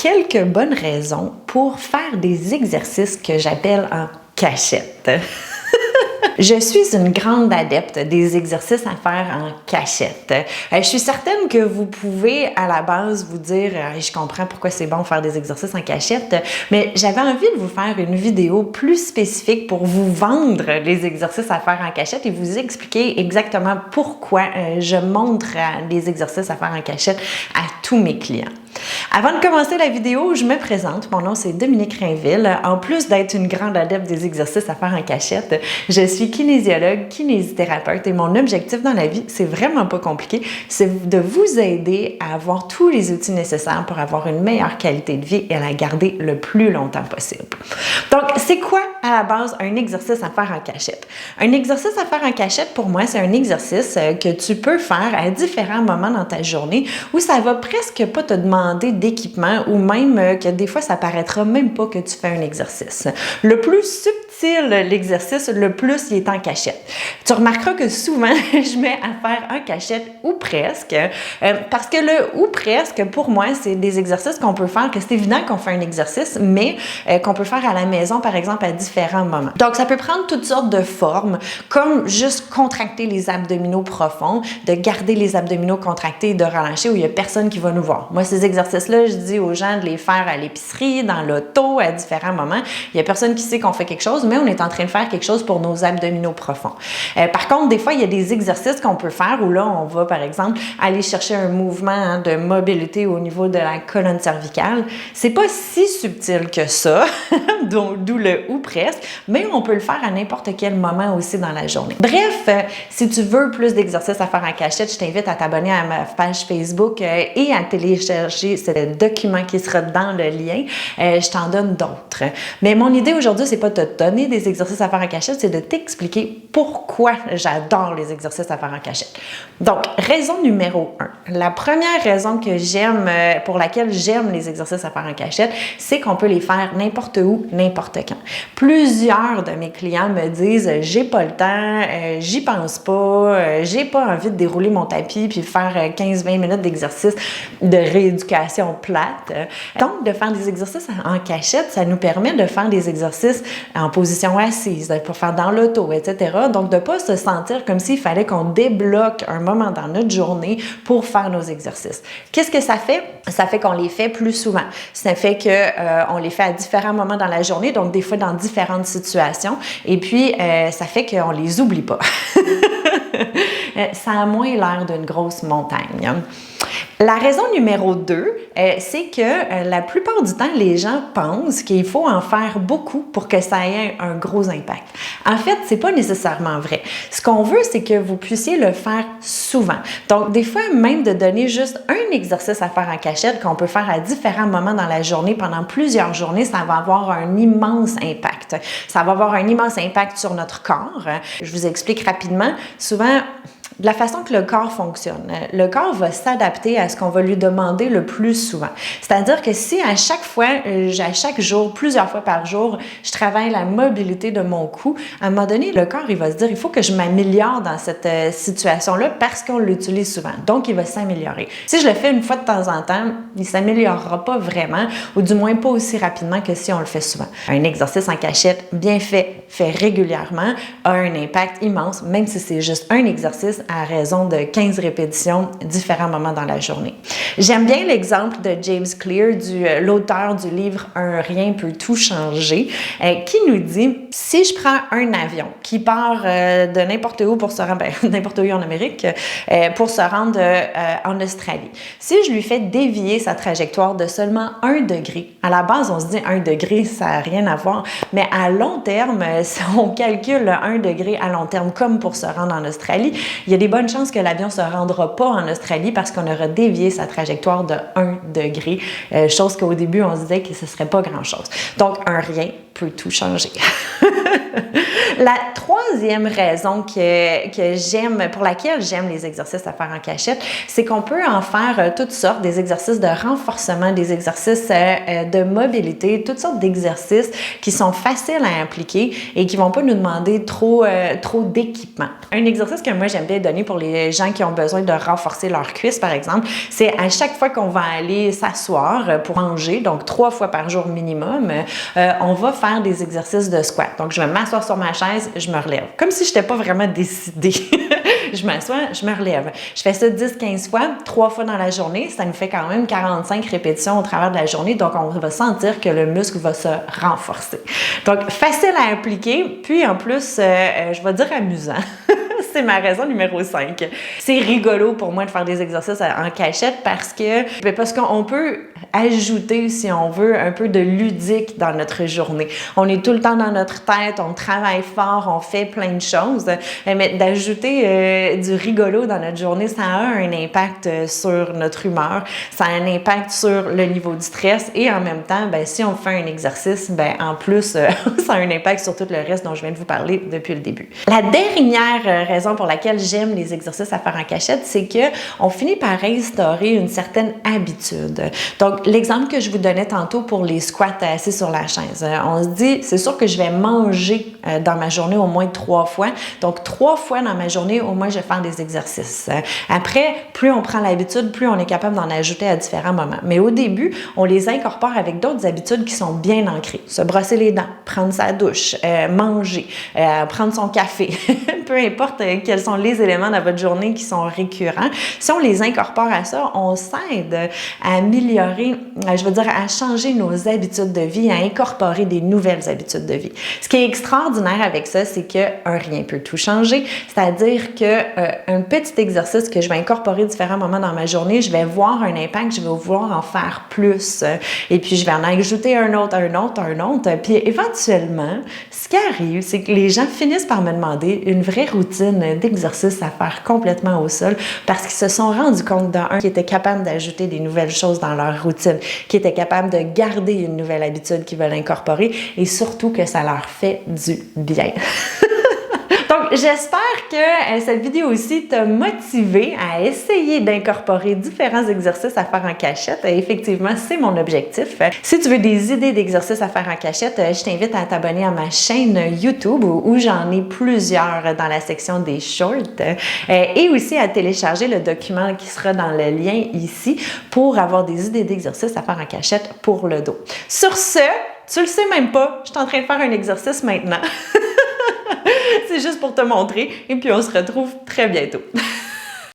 quelques bonnes raisons pour faire des exercices que j'appelle en cachette. Je suis une grande adepte des exercices à faire en cachette. Je suis certaine que vous pouvez à la base vous dire « Je comprends pourquoi c'est bon de faire des exercices en cachette », mais j'avais envie de vous faire une vidéo plus spécifique pour vous vendre les exercices à faire en cachette et vous expliquer exactement pourquoi je montre les exercices à faire en cachette à tous mes clients. Avant de commencer la vidéo, je me présente. Mon nom, c'est Dominique Rainville. En plus d'être une grande adepte des exercices à faire en cachette, je suis kinésiologue, kinésithérapeute et mon objectif dans la vie, c'est vraiment pas compliqué, c'est de vous aider à avoir tous les outils nécessaires pour avoir une meilleure qualité de vie et à la garder le plus longtemps possible. Donc, c'est quoi à la base un exercice à faire en cachette? Un exercice à faire en cachette, pour moi, c'est un exercice que tu peux faire à différents moments dans ta journée où ça va presque pas te demander d'équipement ou même que des fois, ça paraîtra même pas que tu fais un exercice. Le plus subtil l'exercice, le plus il est en cachette. Tu remarqueras que souvent, je mets à faire en cachette ou presque, parce que le ou presque, pour moi, c'est des exercices qu'on peut faire, que c'est évident qu'on fait un exercice, mais qu'on peut faire à la maison, par exemple, à différents moments. Donc, ça peut prendre toutes sortes de formes, comme juste contracter les abdominaux profonds, de garder les abdominaux contractés et de relâcher où il n'y a personne qui va nous voir. Moi, ces exercices-là, je dis aux gens de les faire à l'épicerie, dans l'auto, à différents moments. Il n'y a personne qui sait qu'on fait quelque chose, mais on est en train de faire quelque chose pour nos abdominaux profonds. Par contre, des fois, il y a des exercices qu'on peut faire où là, on va, par exemple, aller chercher un mouvement de mobilité au niveau de la colonne cervicale. C'est pas si subtil que ça, d'où le ou presque, mais on peut le faire à n'importe quel moment aussi dans la journée. Bref, si tu veux plus d'exercices à faire en cachette, je t'invite à t'abonner à ma page Facebook et à télécharger ce document qui sera dans le lien. Je t'en donne d'autres. Mais mon idée aujourd'hui, c'est pas de te donner des exercices à faire en cachette, c'est de t'expliquer pourquoi j'adore les exercices à faire en cachette. Donc, raison numéro 1. La première raison que j'aime, pour laquelle j'aime les exercices à faire en cachette, c'est qu'on peut les faire n'importe où, n'importe quand. Plusieurs de mes clients me disent « J'ai pas le temps, j'y pense pas, j'ai pas envie de dérouler mon tapis puis faire 15-20 minutes d'exercice de rééducation plate. » Donc, de faire des exercices en cachette, ça nous permet de faire des exercices en position assise, pour faire dans l'auto, etc. Donc, de ne pas se sentir comme s'il fallait qu'on débloque un moment dans notre journée pour faire nos exercices. Qu'est-ce que ça fait? Ça fait qu'on les fait plus souvent. Ça fait qu'on les fait à différents moments dans la journée, donc des fois dans différentes situations. Et puis, ça fait qu'on les oublie pas. Ça a moins l'air d'une grosse montagne. La raison numéro 2, c'est que la plupart du temps, les gens pensent qu'il faut en faire beaucoup pour que ça ait un gros impact. En fait, c'est pas nécessairement vrai. Ce qu'on veut, c'est que vous puissiez le faire souvent. Donc, des fois, même de donner juste un exercice à faire en cachette qu'on peut faire à différents moments dans la journée, pendant plusieurs journées, ça va avoir un immense impact. Ça va avoir un immense impact sur notre corps. Je vous explique rapidement. Souvent, de la façon que le corps fonctionne. Le corps va s'adapter à ce qu'on va lui demander le plus souvent. C'est-à-dire que si à chaque fois, à chaque jour, plusieurs fois par jour, je travaille la mobilité de mon cou, à un moment donné, le corps, il va se dire, il faut que je m'améliore dans cette situation-là parce qu'on l'utilise souvent. Donc, il va s'améliorer. Si je le fais une fois de temps en temps, il ne s'améliorera pas vraiment, ou du moins pas aussi rapidement que si on le fait souvent. Un exercice en cachette, bien fait régulièrement, a un impact immense, même si c'est juste un exercice à raison de 15 répétitions, différents moments dans la journée. J'aime bien l'exemple de James Clear, l'auteur du livre « Un rien peut tout changer », qui nous dit « Si je prends un avion qui part de n'importe où pour se rendre, n'importe où en Amérique, pour se rendre en Australie, si je lui fais dévier sa trajectoire de seulement 1 degré, à la base, on se dit 1 degré, ça n'a rien à voir, mais à long terme, si on calcule 1 degré à long terme comme pour se rendre en Australie, il y a des bonnes chances que l'avion ne se rendra pas en Australie parce qu'on aura dévié sa trajectoire de 1 degré, chose qu'au début, on se disait que ce ne serait pas grand-chose. Donc, un rien peut tout changer. La troisième raison pour laquelle j'aime les exercices à faire en cachette, c'est qu'on peut en faire toutes sortes, des exercices de renforcement, des exercices de mobilité, toutes sortes d'exercices qui sont faciles à appliquer et qui vont pas nous demander trop d'équipement. Un exercice que moi j'aime bien donner pour les gens qui ont besoin de renforcer leurs cuisses, par exemple, c'est à chaque fois qu'on va aller s'asseoir pour manger, donc 3 fois par jour minimum, on va faire des exercices de squat. Donc, je vais m'asseoir sur ma chaise, je me relève. Comme si je n'étais pas vraiment décidée. Je m'assois, je me relève. Je fais ça 10-15 fois, 3 fois dans la journée. Ça nous fait quand même 45 répétitions au travers de la journée. Donc, on va sentir que le muscle va se renforcer. Donc, facile à appliquer. Puis, en plus, je vais dire amusant. C'est ma raison numéro 5. C'est rigolo pour moi de faire des exercices en cachette parce qu'on peut ajouter, si on veut, un peu de ludique dans notre journée. On est tout le temps dans notre tête, on travaille fort, on fait plein de choses, mais d'ajouter du rigolo dans notre journée, ça a un impact sur notre humeur, ça a un impact sur le niveau du stress et en même temps, si on fait un exercice, en plus, ça a un impact sur tout le reste dont je viens de vous parler depuis le début. La dernière raison pour laquelle j'aime les exercices à faire en cachette, c'est qu'on finit par instaurer une certaine habitude. Donc, l'exemple que je vous donnais tantôt pour les squats assis sur la chaise, on se dit, c'est sûr que je vais manger dans ma journée au moins 3 fois. Donc, 3 fois dans ma journée, au moins, je vais faire des exercices. Après, plus on prend l'habitude, plus on est capable d'en ajouter à différents moments. Mais au début, on les incorpore avec d'autres habitudes qui sont bien ancrées. Se brosser les dents, prendre sa douche, manger, prendre son café, peu importe quels sont les éléments dans votre journée qui sont récurrents. Si on les incorpore à ça, on s'aide à améliorer, à changer nos habitudes de vie, à incorporer des nouvelles habitudes de vie. Ce qui est extraordinaire avec ça, c'est que rien peut tout changer. C'est-à-dire que un petit exercice que je vais incorporer différents moments dans ma journée, je vais voir un impact, je vais vouloir en faire plus. Et puis, je vais en ajouter un autre. Puis, éventuellement, ce qui arrive, c'est que les gens finissent par me demander une vraie routine d'exercice à faire complètement au sol parce qu'ils se sont rendus compte qu'ils étaient capables d'ajouter des nouvelles choses dans leur routine, qu'ils étaient capables de garder une nouvelle habitude qu'ils veulent incorporer et surtout que ça leur fait du bien. Donc, j'espère que cette vidéo aussi t'a motivé à essayer d'incorporer différents exercices à faire en cachette. Effectivement, c'est mon objectif. Si tu veux des idées d'exercices à faire en cachette, je t'invite à t'abonner à ma chaîne YouTube où j'en ai plusieurs dans la section des shorts et aussi à télécharger le document qui sera dans le lien ici pour avoir des idées d'exercices à faire en cachette pour le dos. Sur ce, tu le sais même pas, je suis en train de faire un exercice maintenant. C'est juste pour te montrer et puis on se retrouve très bientôt.